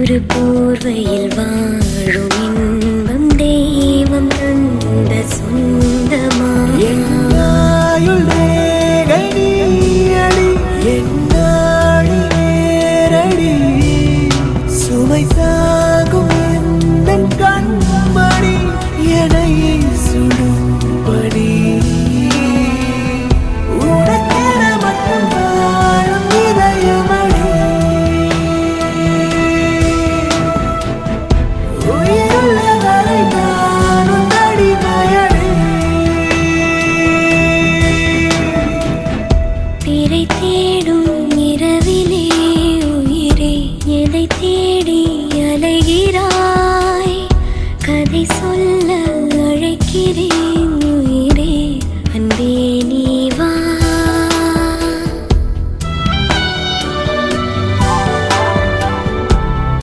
ஒரு போர்வையில் வாழும் இன்பம் தெய்வம் தந்த சொந்தமா என்னாயுள் ரேகடி அடி என்னாடி நேரடி சுமைத்தான்